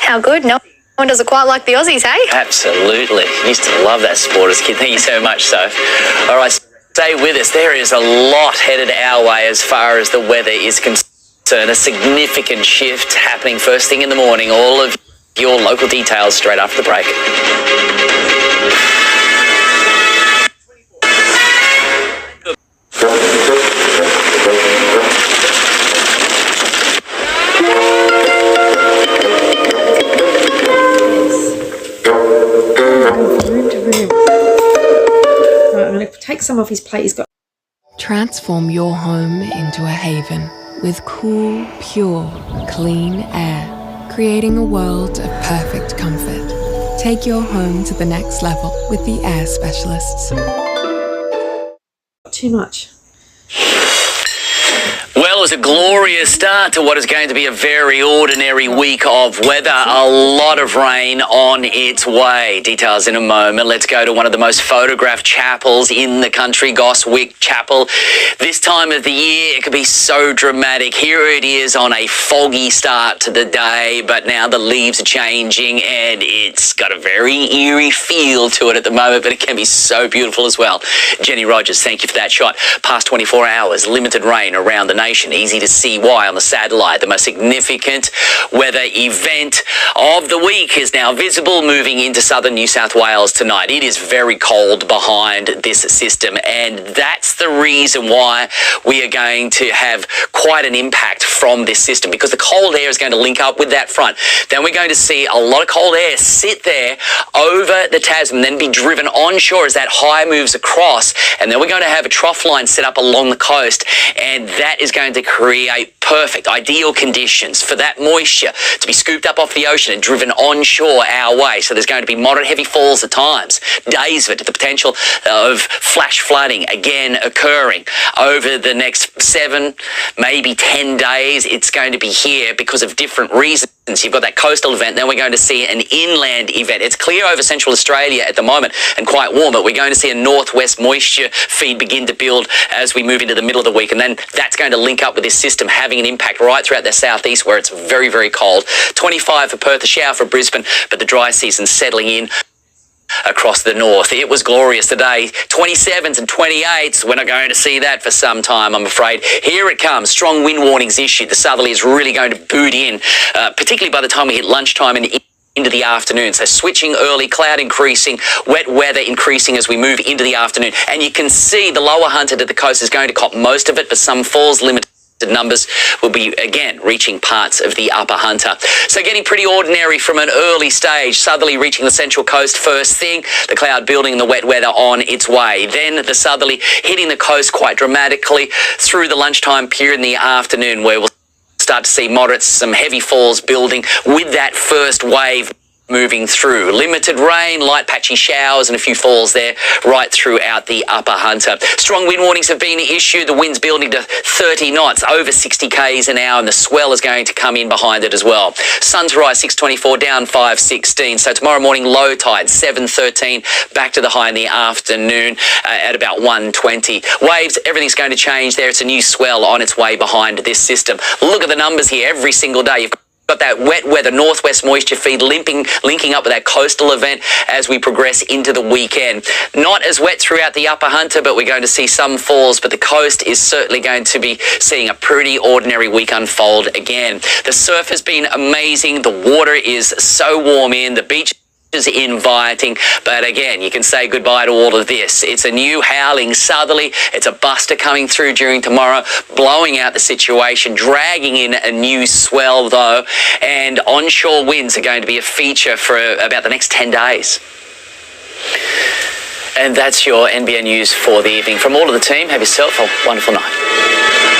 How good. No one does it quite like the Aussies, hey? Absolutely. Used to love that sport as a kid. Thank you so much, Soph. All right, stay with us. There is a lot headed our way as far as the weather is concerned. A significant shift happening first thing in the morning. All of your local details straight after the break. I'm going to take some off his plate. He's got. Transform your home into a haven with cool, pure, clean air, creating a world of perfect comfort. Take your home to the next level with the air specialists. Too much. Well, it was a glorious start to what is going to be a very ordinary week of weather. A lot of rain on its way. Details in a moment. Let's go to one of the most photographed chapels in the country, Goswick Chapel. This time of the year, it could be so dramatic. Here it is on a foggy start to the day, but now the leaves are changing and it's got a very eerie feel to it at the moment, but it can be so beautiful as well. Jenny Rogers, thank you for that shot. Past 24 hours, limited rain around the nation. Easy to see why on the satellite. The most significant weather event of the week is now visible moving into southern New South Wales tonight. It is very cold behind this system, and that's the reason why we are going to have quite an impact from this system, because the cold air is going to link up with that front. Then we're going to see a lot of cold air sit there over the Tasman, then be driven onshore as that high moves across, and then we're going to have a trough line set up along the coast, and that is going to create perfect, ideal conditions for that moisture to be scooped up off the ocean and driven onshore our way. So there's going to be moderate heavy falls at times, days of it, the potential of flash flooding again occurring over the next 7, maybe 10 days. It's going to be here because of different reasons. You've got that coastal event, then we're going to see an inland event. It's clear over central Australia at the moment and quite warm, but we're going to see a northwest moisture feed begin to build as we move into the middle of the week, and then that's going to link up with this system having an impact right throughout the southeast where it's very, very cold. 25 for Perth, a shower for Brisbane, but the dry season settling in across the north. It was glorious today. 27s and 28s. We're not going to see that for some time, I'm afraid. Here it comes. Strong wind warnings issued. The southerly is really going to boot in, particularly by the time we hit lunchtime and into the afternoon. So switching early, cloud increasing, wet weather increasing as we move into the afternoon. And you can see the lower Hunter to the coast is going to cop most of it, but some falls limited. Numbers will be, again, reaching parts of the upper Hunter. So getting pretty ordinary from an early stage. Southerly reaching the central coast first thing. The cloud building and the wet weather on its way. Then the southerly hitting the coast quite dramatically through the lunchtime period in the afternoon, where we'll start to see moderates, some heavy falls building with that first wave moving through. Limited rain, light patchy showers and a few falls there right throughout the upper Hunter. Strong wind warnings have been issued. The wind's building to 30 knots, over 60 k's an hour, and the swell is going to come in behind it as well. Sun to rise 6:24, down 5:16. So tomorrow morning low tide 7:13, back to the high in the afternoon at about 1:20. Waves, everything's going to change there. It's a new swell on its way behind this system. Look at the numbers here every single day. You've got that wet weather, northwest moisture feed linking up with that coastal event as we progress into the weekend. Not as wet throughout the upper Hunter, but we're going to see some falls, but the coast is certainly going to be seeing a pretty ordinary week unfold again. The surf has been amazing. The water is so warm in. The beach is inviting, but again, you can say goodbye to all of this. It's a new howling southerly. It's a buster coming through during tomorrow, blowing out the situation, dragging in a new swell though, and onshore winds are going to be a feature for about the next 10 days. And that's your NBN news for the evening. From all of the team, have yourself a wonderful night.